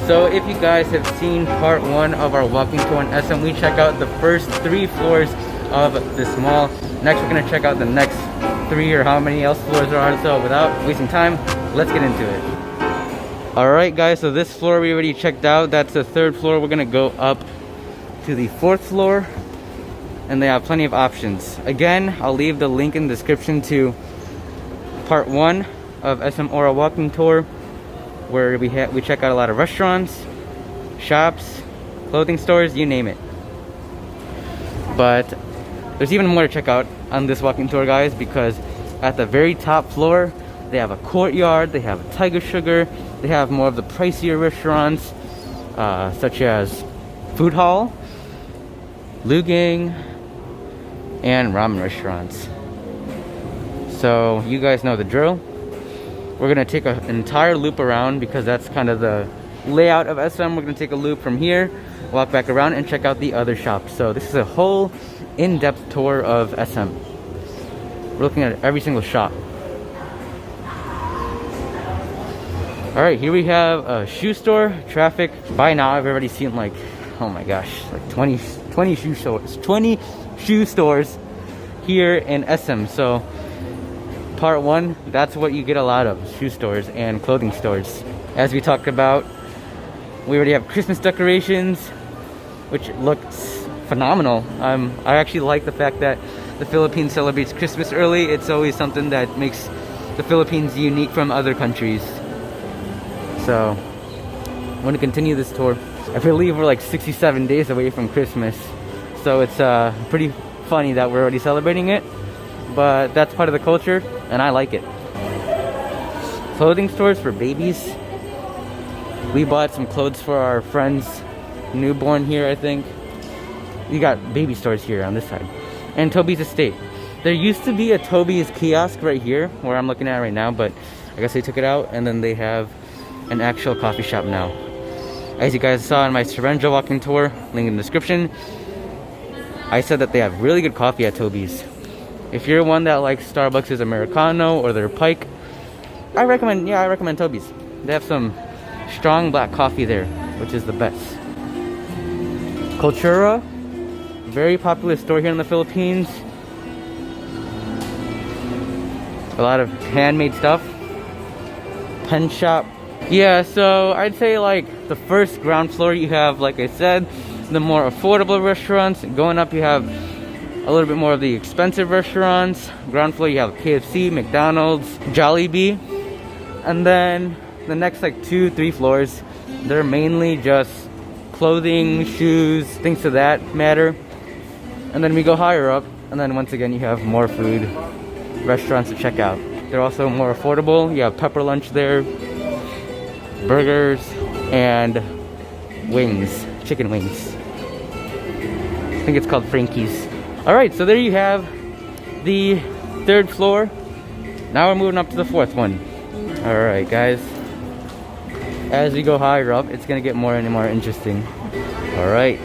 So if you guys have seen part 1 of our walking tour in SM, we check out the first 3 floors of this mall. Next we're going to check out the next 3 or how many else floors there are. So without wasting time, let's get into it. Alright guys, so this floor we already checked out. That's the 3rd floor. We're going to go up to the 4th floor, and they have plenty of options. Again, I'll leave the link in the description to part 1 of SM Aura walking tour, where we check out a lot of restaurants, shops, clothing stores, you name it. But there's even more to check out on this walking tour, guys, because at the very top floor they have a courtyard, they have a Tiger Sugar, they have more of the pricier restaurants, such as Food Hall, Lugang, and ramen restaurants. So you guys know the drill. We're gonna take an entire loop around because that's kind of the layout of SM. We're gonna take a loop from here, walk back around, and check out the other shops. So this is a whole in-depth tour of SM. We're looking at every single shop. Alright, here we have a shoe store. Traffic. By now I've already seen like, oh my gosh, like 20 shoe stores. 20 shoe stores here in SM. So part 1, that's what you get a lot of, shoe stores and clothing stores. As we talked about, we already have Christmas decorations, which looks phenomenal. I actually like the fact that the Philippines celebrates Christmas early. It's always something that makes the Philippines unique from other countries. So I'm going to continue this tour. I believe we're like 67 days away from Christmas, so it's pretty funny that we're already celebrating it, but that's part of the culture and I like it. Clothing stores for babies. We bought some clothes for our friend's newborn here, I think. You got baby stores here on this side. And Toby's Estate. There used to be a Toby's kiosk right here where I'm looking at right now, but I guess they took it out, and then they have an actual coffee shop now. As you guys saw in my Serenja walking tour, link in the description, I said that they have really good coffee at Toby's. If you're one that likes Starbucks' Americano or their Pike, I recommend Toby's. They have some strong black coffee there, which is the best. Cultura, very popular store here in the Philippines. A lot of handmade stuff. Pen shop. Yeah, so I'd say like the first ground floor you have, like I said, the more affordable restaurants. Going up you have a little bit more of the expensive restaurants. Ground floor you have KFC, McDonald's, Jollibee. And then the next like 2-3 floors, they're mainly just clothing, shoes, things of that matter. And then we go higher up, and then once again you have more food, restaurants to check out. They're also more affordable. You have pepper lunch there, burgers, and wings, chicken wings. I think it's called Frankie's. Alright, so there you have the 3rd floor. Now we're moving up to the 4th one. Alright guys, as we go higher up, it's gonna get more and more interesting. Alright,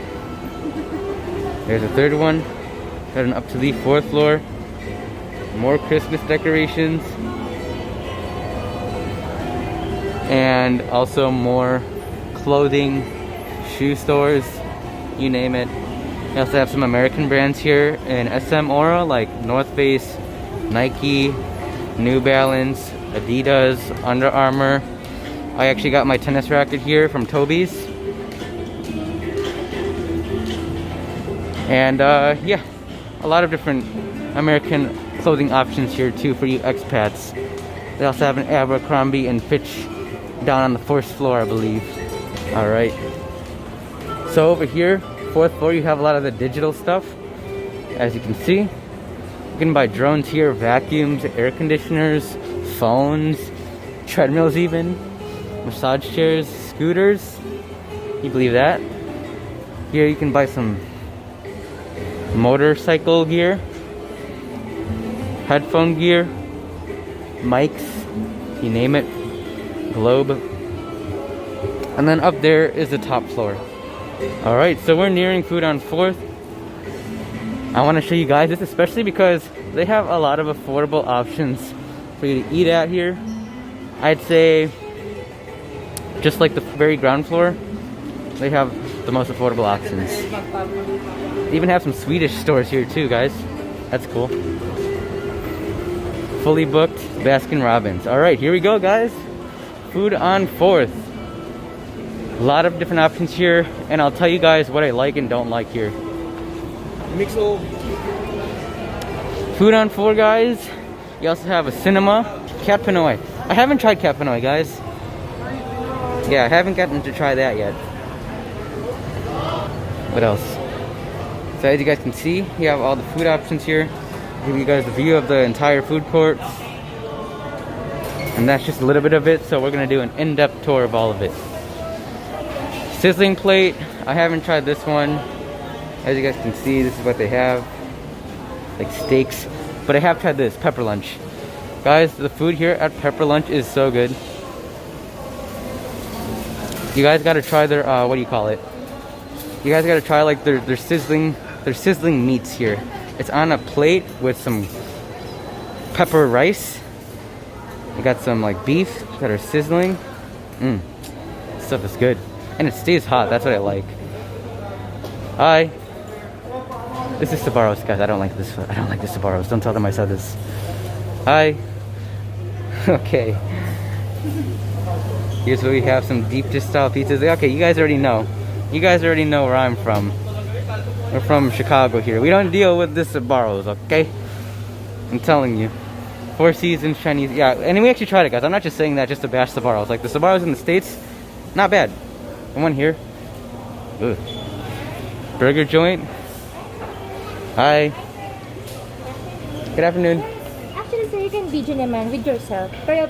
there's the 3rd one, heading up to the 4th floor. More Christmas decorations, and also more clothing, shoe stores, you name it. We also have some American brands here in SM Aura, like North Face, Nike, New Balance, Adidas, Under Armour. I actually got my tennis racket here from Toby's. And yeah, a lot of different American clothing options here too for you expats. They also have an Abercrombie and Fitch down on the 4th floor, I believe. Alright, so over here, 4th floor, you have a lot of the digital stuff. As you can see, you can buy drones here, vacuums, air conditioners, phones, treadmills even, massage chairs, scooters. You believe that? Here you can buy some motorcycle gear, headphone gear, mics, you name it, globe. And then up there is the top floor. Alright, so we're nearing food on 4th. I want to show you guys this, especially because they have a lot of affordable options for you to eat at here. I'd say just like the very ground floor, they have the most affordable options. They even have some Swedish stores here too, guys. That's cool. Fully booked Baskin Robbins. Alright, here we go, guys. Food on 4th. A lot of different options here, and I'll tell you guys what I like and don't like here. Mixel. Food on 4, guys. You also have a cinema. Cat Pinoy. I haven't tried Cat Pinoy, guys. Yeah, I haven't gotten to try that yet. What else? So as you guys can see, you have all the food options here. I'll give you guys a view of the entire food court. And that's just a little bit of it, so we're gonna do an in-depth tour of all of it. Sizzling plate. I haven't tried this one. As you guys can see, this is what they have. Like steaks. But I have tried this, pepper lunch. Guys, the food here at Pepper Lunch is so good. You guys gotta try their, what do you call it? You guys gotta try like their sizzling meats here. It's on a plate with some pepper rice. You got some like beef that are sizzling. Stuff is good. And it stays hot, that's what I like. Hi. This is Sabaros, guys. I don't like this Sabaros. Don't tell them I said this. Hi. Okay. Here's where we have some deep dish style pizzas. Okay, you guys already know. You guys already know where I'm from. We're from Chicago here. We don't deal with this Sabaros, okay? I'm telling you. Four Seasons Chinese. Yeah, and we actually tried it, guys. I'm not just saying that just to bash Sabaros. Like the Sabaros in the States, not bad. The one here. Ugh. Burger joint. Hi. Good afternoon. Actually, sir, you can video naman with yourself. Pero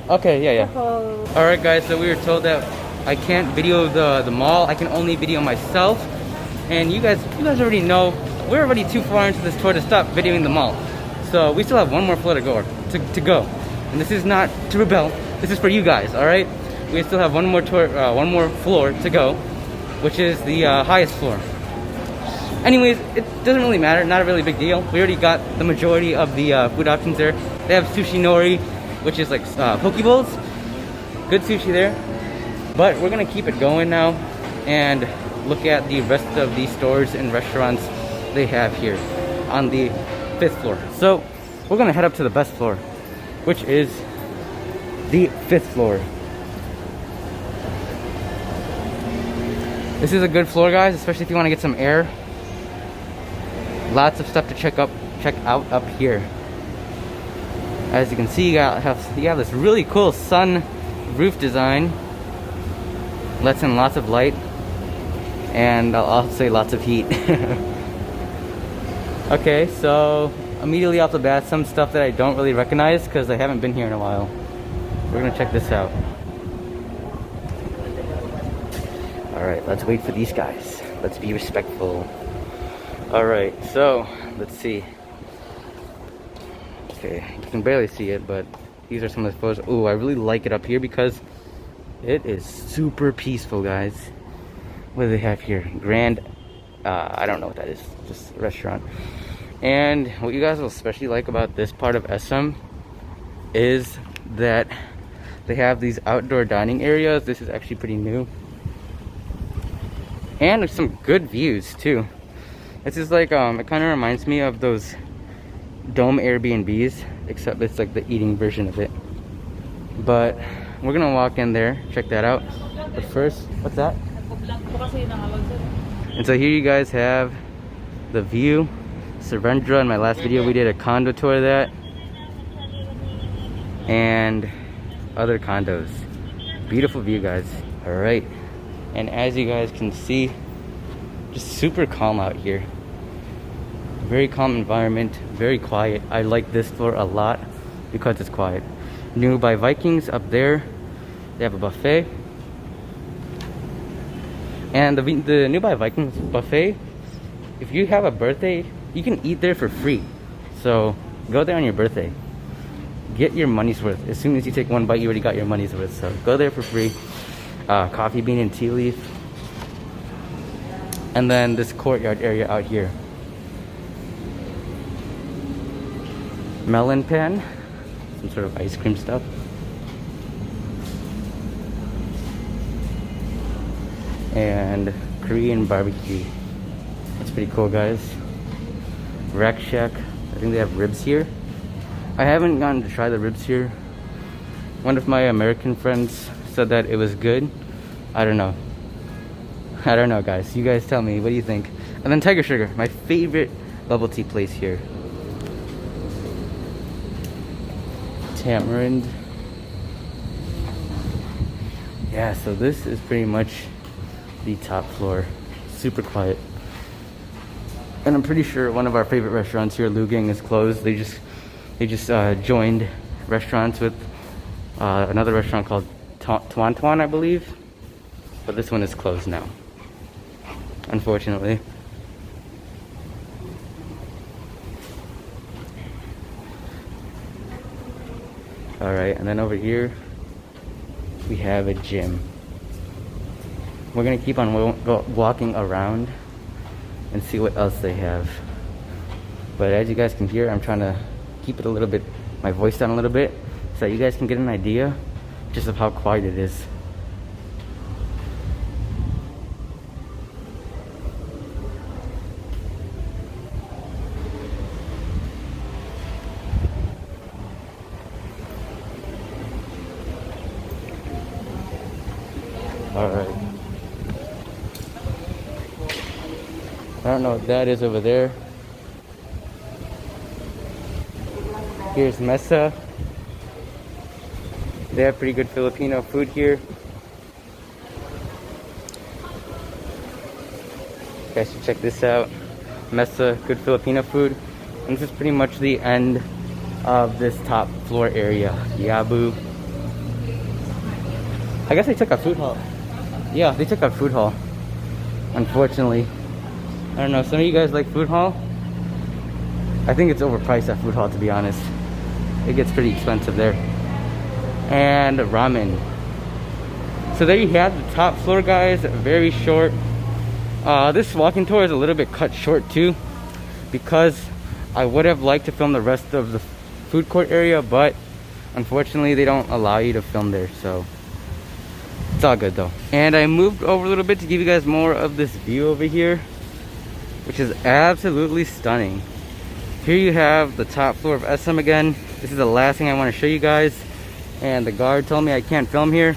Okay, yeah. Alright guys, so we were told that I can't video the mall. I can only video myself. And you guys already know, we're already too far into this tour to stop videoing the mall. So we still have one more floor to go. And this is not to rebel. This is for you guys, alright? We still have one more floor to go, which is the highest floor. Anyways, it doesn't really matter, not a really big deal. We already got the majority of the food options there. They have sushi nori, which is like poke bowls. Good sushi there. But we're gonna keep it going now and look at the rest of the stores and restaurants they have here on the 5th floor. So we're gonna head up to the best floor, which is the 5th floor. This is a good floor, guys, especially if you want to get some air. Lots of stuff to check out up here. As you can see, you have this really cool sun roof design. Lets in lots of light, and I'll say lots of heat. Okay, so immediately off the bat, some stuff that I don't really recognize because I haven't been here in a while. We're gonna check this out. Alright, let's wait for these guys. Let's be respectful. Alright, so let's see. Okay, you can barely see it, but these are some of the photos. Ooh, I really like it up here because it is super peaceful, guys. What do they have here? Grand, I don't know what that is. Just a restaurant. And what you guys will especially like about this part of SM is that they have these outdoor dining areas. This is actually pretty new. And there's some good views too. This is like, it kind of reminds me of those dome Airbnbs, except it's like the eating version of it. But we're gonna walk in there, check that out. But first, what's that? And so here you guys have the view. Surrendra, in my last video we did a condo tour of that. And other condos. Beautiful view, guys. Alright. And as you guys can see, just super calm out here. Very calm environment, very quiet. I like this floor a lot because it's quiet. New by Vikings up there. They have a buffet. And the New by Vikings buffet, if you have a birthday, you can eat there for free. So go there on your birthday. Get your money's worth. As soon as you take one bite, you already got your money's worth. So go there for free. Coffee bean and tea leaf. And then this courtyard area out here. Melon pan. Some sort of ice cream stuff. and Korean barbecue. That's pretty cool, guys. Rack Shack. I think they have ribs here. I haven't gotten to try the ribs here. One of my American friends said that it was good. I don't know. I don't know, guys. You guys tell me. What do you think? And then Tiger Sugar, my favorite bubble tea place here. Tamarind. Yeah, so this is pretty much the top floor. Super quiet. And I'm pretty sure one of our favorite restaurants here, Lugang, is closed. They just joined restaurants with another restaurant called Tuan Tuan, I believe. But this one is closed now, unfortunately. Alright, and then over here we have a gym. We're gonna keep on walking around and see what else they have. But as you guys can hear, I'm trying to keep it a little bit, my voice down a little bit, so that you guys can get an idea just of how quiet it is. Alright. I don't know what that is over there. Here's Mesa. They have pretty good Filipino food here. You guys should check this out. Mesa, good Filipino food. And this is pretty much the end of this top floor area. Yabu. I guess they took our food hall. Yeah, they took our food hall. Unfortunately. I don't know, some of you guys like food hall? I think it's overpriced at food hall, to be honest. It gets pretty expensive there. And ramen. So there you have the top floor, guys. Very short. This walking tour is a little bit cut short too, because I would have liked to film the rest of the food court area, but unfortunately they don't allow you to film there, so it's all good though. And I moved over a little bit to give you guys more of this view over here, which is absolutely stunning. Here you have the top floor of SM again. This is the last thing I want to show you guys, and the guard told me I can't film here,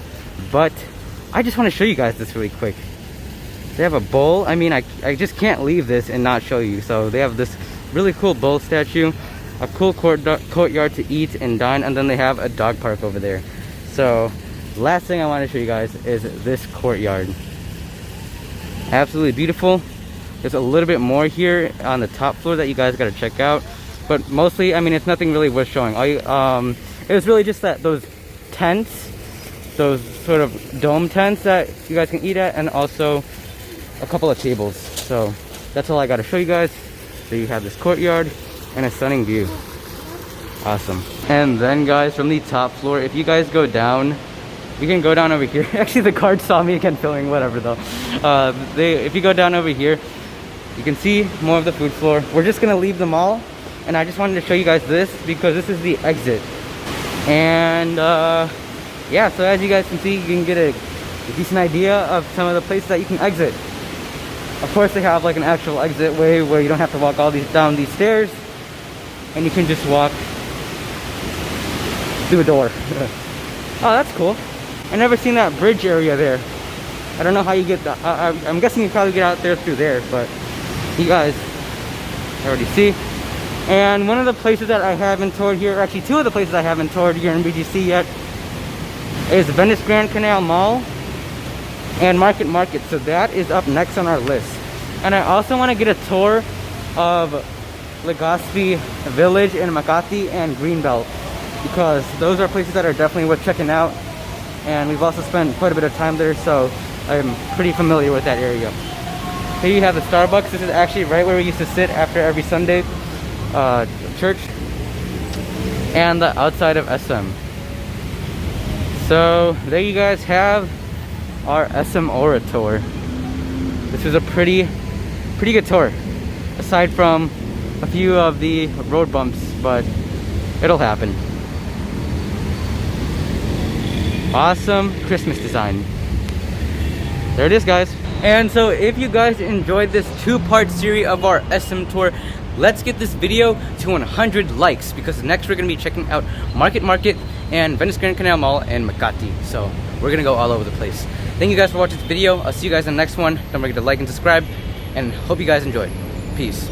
but I just want to show you guys this really quick. They have a bull. I mean, I just can't leave this and not show you. So they have this really cool bull statue, a cool courtyard to eat and dine, and then they have a dog park over there. So last thing I want to show you guys is this courtyard. Absolutely beautiful. There's a little bit more here on the top floor that you guys got to check out, but mostly, I mean, it's nothing really worth showing. It was really just that those tents, those sort of dome tents that you guys can eat at, and also a couple of tables. So that's all I got to show you guys. So you have this courtyard and a stunning view. Awesome. And then, guys, from the top floor, if you guys go down, we can go down over here. Actually, the guard saw me again filming, whatever though. If you go down over here, you can see more of the food floor. We're just gonna leave the mall, and I just wanted to show you guys this because this is the exit. And yeah, so as you guys can see, you can get a decent idea of some of the places that you can exit. Of course, they have like an actual exit way where you don't have to walk all down these stairs, and you can just walk through a door. Oh, that's cool. I never seen that bridge area there. I don't know how you get that. I'm guessing you probably get out there through there, but you guys already see. And one of the places that I haven't toured here, actually two of the places I haven't toured here in BGC yet, is Venice Grand Canal Mall and Market. So that is up next on our list. And I also want to get a tour of Legazpi Village in Makati and Greenbelt, because those are places that are definitely worth checking out, and we've also spent quite a bit of time there, so I'm pretty familiar with that area. Here you have the Starbucks. This is actually right where we used to sit after every Sunday church, and the outside of SM. So there you guys have our SM Aura tour. This was a pretty good tour, aside from a few of the road bumps, but it'll happen. Awesome Christmas design. there it is, guys. And so if you guys enjoyed this two-part series of our SM tour, let's get this video to 100 likes, because next we're gonna be checking out Market and Venice Grand Canal Mall and Makati. So we're gonna go all over the place. Thank you guys for watching this video. I'll see you guys in the next one. Don't forget to like and subscribe, and hope you guys enjoyed. Peace.